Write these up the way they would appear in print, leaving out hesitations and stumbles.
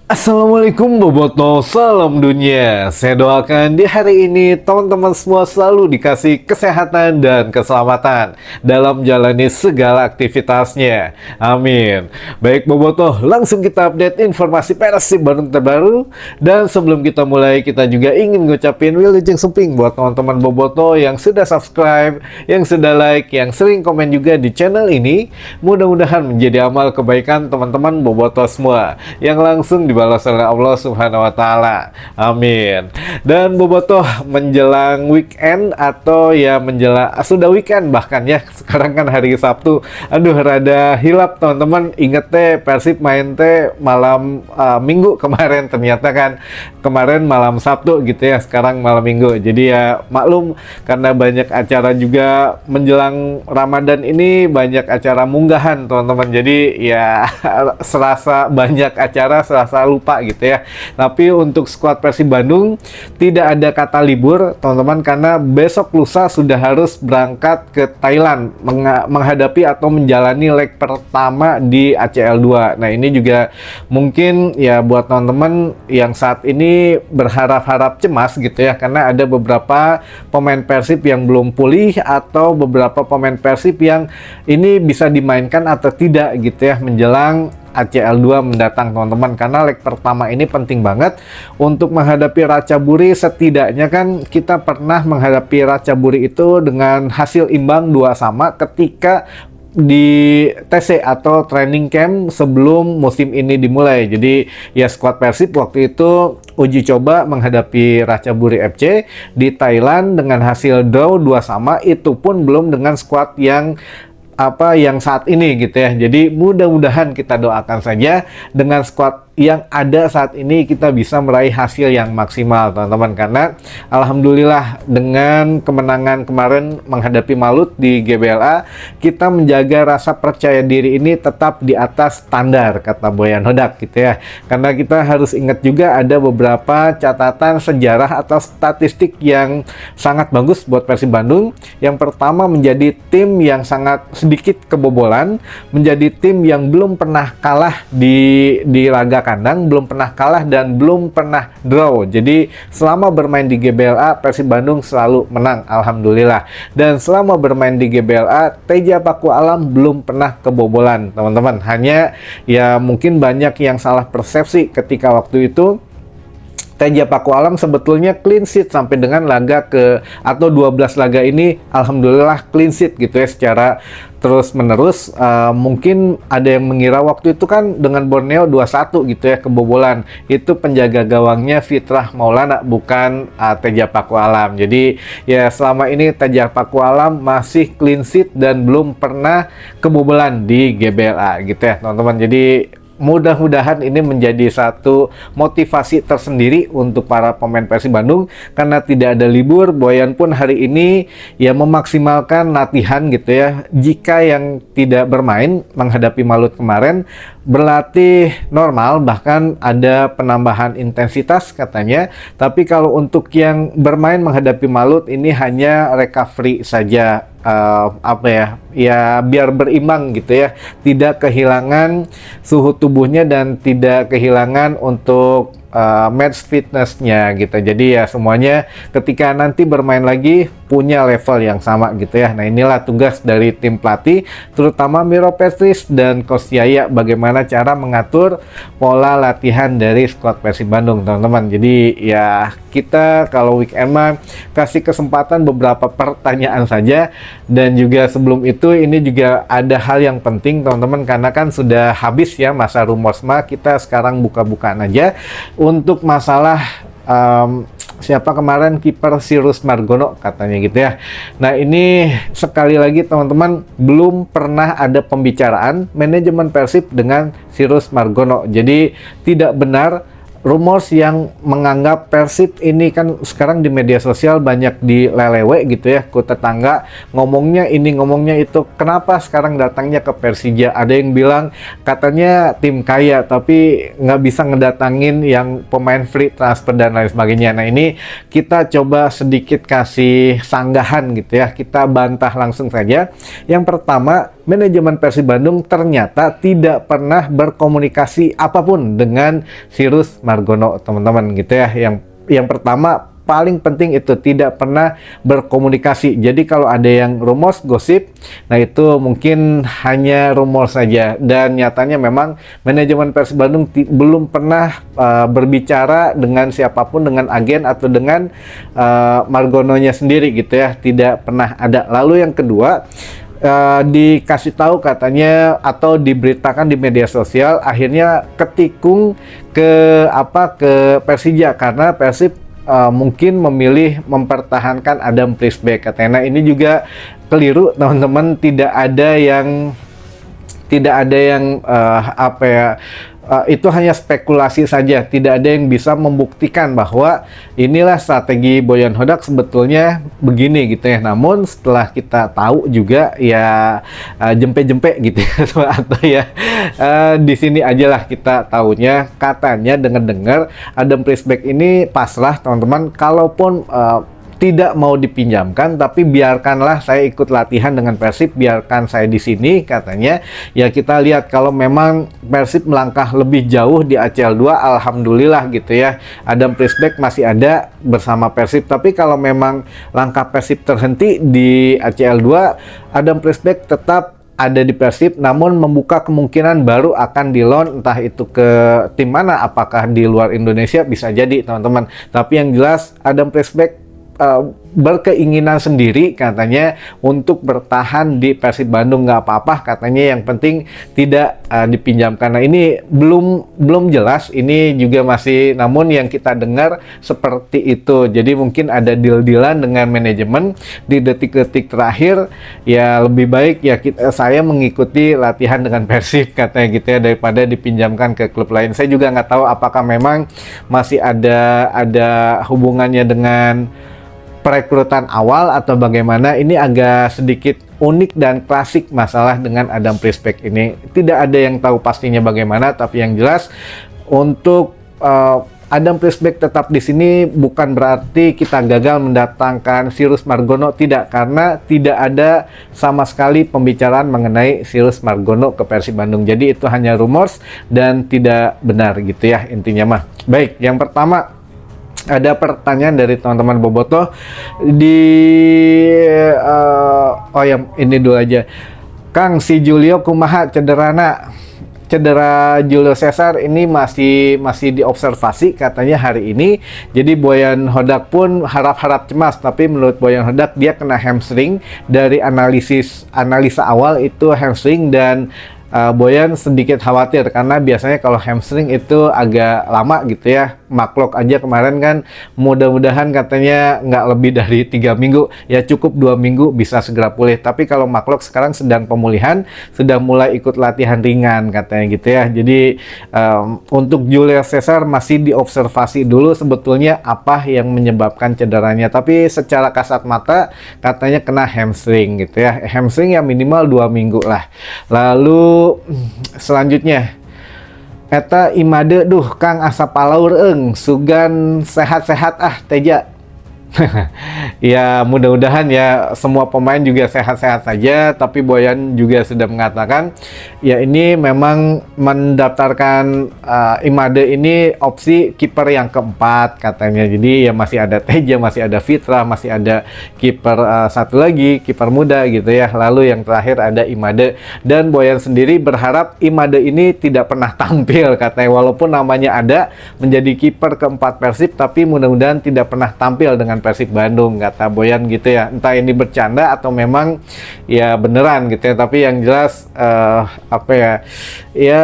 Assalamualaikum Boboto, salam dunia. Saya doakan di hari ini teman-teman semua selalu dikasih kesehatan dan keselamatan dalam jalani segala aktivitasnya. Amin. Baik Boboto, langsung kita update informasi Persib Bandung terbaru. Dan sebelum kita mulai, kita juga ingin ngucapin wilujeng seping buat teman-teman Boboto yang sudah subscribe, yang sudah like, yang sering komen juga di channel ini. Mudah-mudahan menjadi amal kebaikan teman-teman Boboto semua yang langsung dibalas oleh Allah Subhanahu wa Ta'ala. Amin. Dan Boboto menjelang weekend atau ya menjelang sudah weekend bahkan ya, sekarang kan hari Sabtu. Aduh, rada hilap teman-teman. Ingat teh Persib main teh malam Minggu kemarin, ternyata kan kemarin malam Sabtu gitu ya, sekarang malam Minggu. Jadi ya maklum, karena banyak acara juga menjelang Ramadan ini, banyak acara munggahan teman-teman. Jadi ya serasa banyak acara, serasa lupa gitu ya. Tapi untuk skuad Persib Bandung tidak ada kata libur teman-teman, karena besok lusa sudah harus berangkat ke Thailand menghadapi atau menjalani leg pertama di ACL 2. Nah ini juga mungkin ya buat teman-teman yang saat ini berharap-harap cemas gitu ya, karena ada beberapa pemain Persib yang belum pulih atau beberapa pemain Persib yang ini bisa dimainkan atau tidak gitu ya menjelang ACL 2 mendatang teman-teman. Karena leg pertama ini penting banget untuk menghadapi Ratchaburi. Setidaknya kan kita pernah menghadapi Ratchaburi itu dengan hasil imbang 2-2 ketika di TC atau training camp sebelum musim ini dimulai. Jadi ya skuad Persib waktu itu uji coba menghadapi Ratchaburi FC di Thailand dengan hasil draw 2-2, itu pun belum dengan skuad yang saat ini gitu ya. Jadi mudah-mudahan kita doakan saja dengan skuad yang ada saat ini kita bisa meraih hasil yang maksimal teman-teman, karena alhamdulillah dengan kemenangan kemarin menghadapi Malut di GBLA, kita menjaga rasa percaya diri ini tetap di atas standar, kata Boyan Hodak gitu ya. Karena kita harus ingat juga ada beberapa catatan sejarah atau statistik yang sangat bagus buat Persib Bandung. Yang pertama, menjadi tim yang sangat sedikit kebobolan, menjadi tim yang belum pernah kalah di laga kandang, belum pernah kalah dan belum pernah draw. Jadi selama bermain di GBLA, Persib Bandung selalu menang, alhamdulillah. Dan selama bermain di GBLA, Teja Paku Alam belum pernah kebobolan teman-teman. Hanya ya mungkin banyak yang salah persepsi ketika waktu itu Teja Paku Alam sebetulnya clean sheet sampai dengan laga ke atau 12 laga ini, alhamdulillah clean sheet gitu ya secara terus menerus. Mungkin ada yang mengira waktu itu kan dengan Borneo 2-1 gitu ya kebobolan, itu penjaga gawangnya Fitrah Maulana, bukan Teja Paku Alam. Jadi ya selama ini Teja Paku Alam masih clean sheet dan belum pernah kebobolan di GBLA gitu ya teman-teman. Jadi mudah-mudahan ini menjadi satu motivasi tersendiri untuk para pemain Persib Bandung, karena tidak ada libur. Boyan pun hari ini ya memaksimalkan latihan gitu ya. Jika yang tidak bermain menghadapi Malut kemarin, berlatih normal, bahkan ada penambahan intensitas katanya. Tapi kalau untuk yang bermain menghadapi Malut ini hanya recovery saja, ya biar berimbang gitu ya, tidak kehilangan suhu tubuhnya dan tidak kehilangan untuk match fitnessnya gitu. Jadi ya semuanya ketika nanti bermain lagi punya level yang sama gitu ya. Nah inilah tugas dari tim pelatih, terutama Miro Petris dan Coach Yaya, bagaimana cara mengatur pola latihan dari skuad Persib Bandung teman-teman. Jadi ya kita kalau weekend mah kasih kesempatan beberapa pertanyaan saja. Dan juga sebelum itu ini juga ada hal yang penting teman-teman, karena kan sudah habis ya masa rumorsma, kita sekarang buka-bukaan aja untuk masalah siapa kemarin kiper Sirus Margono katanya gitu ya. Nah ini sekali lagi teman-teman, belum pernah ada pembicaraan manajemen Persib dengan Sirus Margono. Jadi tidak benar rumors yang menganggap Persib ini, kan sekarang di media sosial banyak dilelewe gitu ya, ku tetangga ngomongnya ini ngomongnya itu, kenapa sekarang datangnya ke Persija. Ada yang bilang katanya tim kaya tapi nggak bisa ngedatangin yang pemain free transfer dan lain sebagainya. Nah ini kita coba sedikit kasih sanggahan gitu ya, kita bantah langsung saja. Yang pertama, manajemen Persib Bandung ternyata tidak pernah berkomunikasi apapun dengan Sirus Margono, teman-teman, gitu ya. Yang pertama, paling penting itu tidak pernah berkomunikasi. Jadi kalau ada yang rumors, gosip, nah itu mungkin hanya rumor saja. Dan nyatanya memang manajemen Persib Bandung belum pernah berbicara dengan siapapun, dengan agen atau dengan Margononya sendiri gitu ya. Tidak pernah ada. Lalu yang kedua, dikasih tahu katanya atau diberitakan di media sosial, akhirnya ketikung ke Persija karena Persib mungkin memilih mempertahankan Adam Priestback katanya. Nah, ini juga keliru, teman-teman. Tidak ada yang itu hanya spekulasi saja. Tidak ada yang bisa membuktikan bahwa inilah strategi Boyan Hodak sebetulnya begini gitu ya. Namun setelah kita tahu juga ya jempe-jempe gitu ya, atau ya di sini aja lah kita tahunya. Katanya dengar-dengar Adam Priestback ini pasrah, teman-teman. Kalaupun tidak mau dipinjamkan, tapi biarkanlah saya ikut latihan dengan Persib, biarkan saya di sini katanya. Ya kita lihat kalau memang Persib melangkah lebih jauh di ACL 2, alhamdulillah gitu ya. Adam Priestback masih ada bersama Persib, tapi kalau memang langkah Persib terhenti di ACL 2, Adam Priestback tetap ada di Persib, namun membuka kemungkinan baru akan di-loan, entah itu ke tim mana, apakah di luar Indonesia, bisa jadi, teman-teman. Tapi yang jelas Adam Priestback berkeinginan sendiri katanya untuk bertahan di Persib Bandung. Nggak apa-apa katanya, yang penting tidak dipinjamkan. Nah, ini belum jelas, ini juga masih, namun yang kita dengar seperti itu. Jadi mungkin ada deal-dealan dengan manajemen di detik-detik terakhir, ya lebih baik ya saya mengikuti latihan dengan Persib katanya gitu ya, daripada dipinjamkan ke klub lain. Saya juga nggak tahu apakah memang masih ada hubungannya dengan perekrutan awal atau bagaimana. Ini agak sedikit unik dan klasik masalah dengan Adam Priestback ini. Tidak ada yang tahu pastinya bagaimana, tapi yang jelas untuk Adam Priestback tetap di sini bukan berarti kita gagal mendatangkan Sirus Margono, tidak, karena tidak ada sama sekali pembicaraan mengenai Sirus Margono ke Persib Bandung. Jadi itu hanya rumors dan tidak benar gitu ya intinya mah. Baik, yang pertama ada pertanyaan dari teman-teman Bobotoh yang ini dulu aja. Kang, si Julio kumaha cedera Julio Cesar ini masih diobservasi katanya hari ini. Jadi Boyan Hodak pun harap-harap cemas, tapi menurut Boyan Hodak dia kena hamstring. Dari analisa awal itu hamstring, dan Boyan sedikit khawatir karena biasanya kalau hamstring itu agak lama gitu ya. Maklok aja kemarin kan, mudah-mudahan katanya nggak lebih dari 3 minggu, ya cukup 2 minggu bisa segera pulih. Tapi kalau Maklok sekarang sedang pemulihan, sudah mulai ikut latihan ringan katanya gitu ya. Jadi untuk Julio Cesar masih diobservasi dulu sebetulnya apa yang menyebabkan cederanya. Tapi secara kasat mata katanya kena hamstring gitu ya. Hamstring ya minimal 2 minggu lah. Lalu selanjutnya, eta Imade, duh Kang asa palaur sugan sehat-sehat Teja. Ya mudah-mudahan ya semua pemain juga sehat-sehat saja. Tapi Boyan juga sudah mengatakan ya ini memang mendaftarkan Imade ini opsi kiper yang keempat katanya. Jadi ya masih ada Teja, masih ada Fitra, masih ada kiper satu lagi, kiper muda gitu ya. Lalu yang terakhir ada Imade. Dan Boyan sendiri berharap Imade ini tidak pernah tampil katanya, walaupun namanya ada menjadi kiper keempat Persib, tapi mudah-mudahan tidak pernah tampil dengan Persib Bandung, kata Boyan gitu ya. Entah ini bercanda atau memang ya beneran gitu ya. Tapi yang jelas ya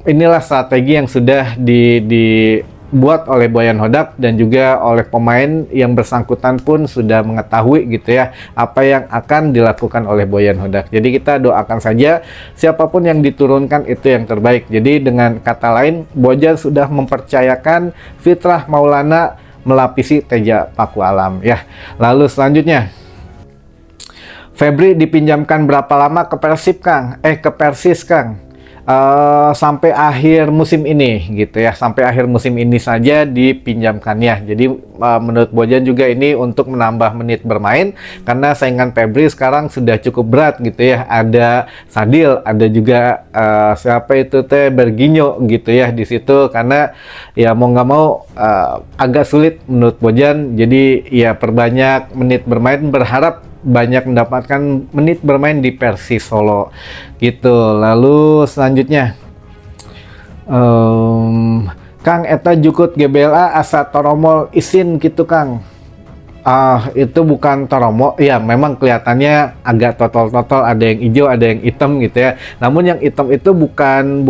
inilah strategi yang sudah dibuat oleh Boyan Hodak, dan juga oleh pemain yang bersangkutan pun sudah mengetahui gitu ya apa yang akan dilakukan oleh Boyan Hodak. Jadi kita doakan saja siapapun yang diturunkan itu yang terbaik. Jadi dengan kata lain, Boyan sudah mempercayakan Fitrah Maulana melapisi Teja Paku Alam ya. Lalu selanjutnya, Febri dipinjamkan berapa lama ke Persib Kang? Ke Persis Kang. sampai akhir musim ini gitu ya, sampai akhir musim ini saja dipinjamkannya. Jadi menurut Bojan juga ini untuk menambah menit bermain karena saingan Febri sekarang sudah cukup berat gitu ya. Ada Sadil, ada juga siapa itu teh Berginyo gitu ya di situ, karena ya mau nggak mau agak sulit menurut Bojan. Jadi ya perbanyak menit bermain, berharap banyak mendapatkan menit bermain di Persis Solo gitu. Lalu selanjutnya Kang eta jukut GBLA asa toromol isin gitu Kang. Itu bukan toromo, ya memang kelihatannya agak totol-totol, ada yang hijau, ada yang hitam gitu ya. Namun yang hitam itu bukan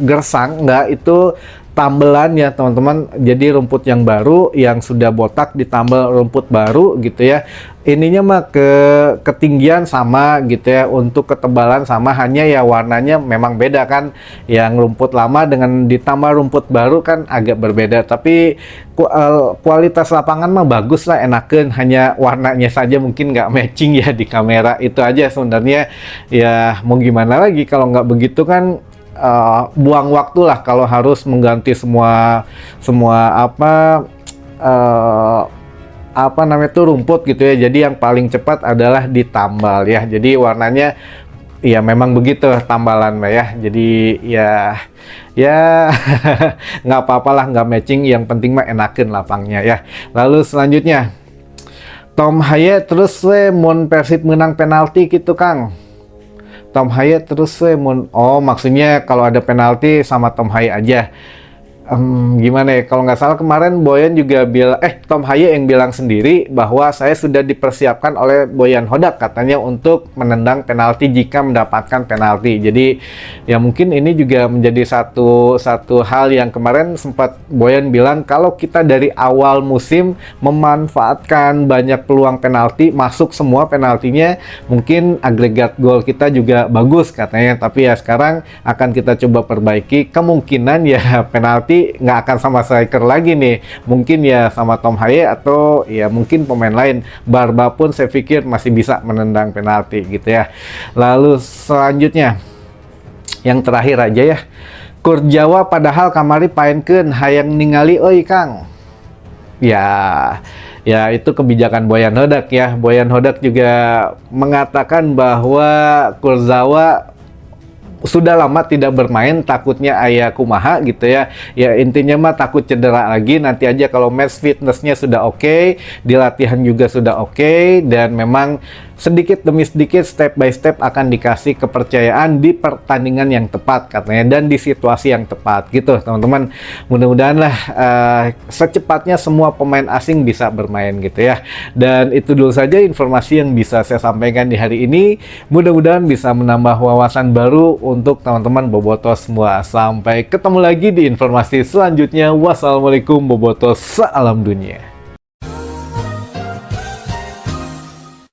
gersang, enggak, itu tambelan ya teman-teman. Jadi rumput yang baru yang sudah botak ditambal rumput baru gitu ya. Ininya mah ketinggian sama gitu ya, untuk ketebalan sama, hanya ya warnanya memang beda kan. Yang rumput lama dengan ditambah rumput baru kan agak berbeda, tapi kualitas lapangan mah bagus lah, enakan, hanya warnanya saja mungkin nggak matching ya di kamera. Itu aja sebenarnya, ya mau gimana lagi kalau nggak begitu kan. Buang waktu lah kalau harus mengganti semua apa namanya tuh rumput gitu ya. Jadi yang paling cepat adalah ditambal ya. Jadi warnanya ya memang begitu tambalan Mbak ya. Jadi ya nggak apa-apalah nggak matching, yang penting mah enakin lapangnya ya. Lalu selanjutnya Tom Haye terus mun Persib menang penalti gitu Kang. Tom Haye terus maksudnya kalau ada penalti sama Tom Haye aja. Gimana ya, kalau nggak salah kemarin Boyan juga bilang, Tom Haye yang bilang sendiri bahwa saya sudah dipersiapkan oleh Boyan Hodak katanya untuk menendang penalti jika mendapatkan penalti. Jadi ya mungkin ini juga menjadi satu hal yang kemarin sempat Boyan bilang, kalau kita dari awal musim memanfaatkan banyak peluang penalti, masuk semua penaltinya, mungkin agregat gol kita juga bagus katanya. Tapi ya sekarang akan kita coba perbaiki, kemungkinan ya penalti nggak akan sama striker lagi nih, mungkin ya sama Tom Haye atau ya mungkin pemain lain. Barba pun saya pikir masih bisa menendang penalti gitu ya. Lalu selanjutnya yang terakhir aja ya, Kur Jawa padahal kamari paenkeun hayang ningali euy Kang. Ya itu kebijakan Boyan Hodak ya. Boyan Hodak juga mengatakan bahwa Kurzawa sudah lama tidak bermain, takutnya ayah kumaha gitu ya. Ya intinya mah takut cedera lagi. Nanti aja kalau match fitnessnya sudah oke, di latihan juga sudah oke, dan memang sedikit demi sedikit, step by step akan dikasih kepercayaan di pertandingan yang tepat katanya, dan di situasi yang tepat gitu teman-teman. Mudah-mudahan lah secepatnya semua pemain asing bisa bermain gitu ya. Dan itu dulu saja informasi yang bisa saya sampaikan di hari ini. Mudah-mudahan bisa menambah wawasan baru untuk teman-teman Bobotos semua. Sampai ketemu lagi di informasi selanjutnya. Wassalamualaikum Bobotos, salam dunia.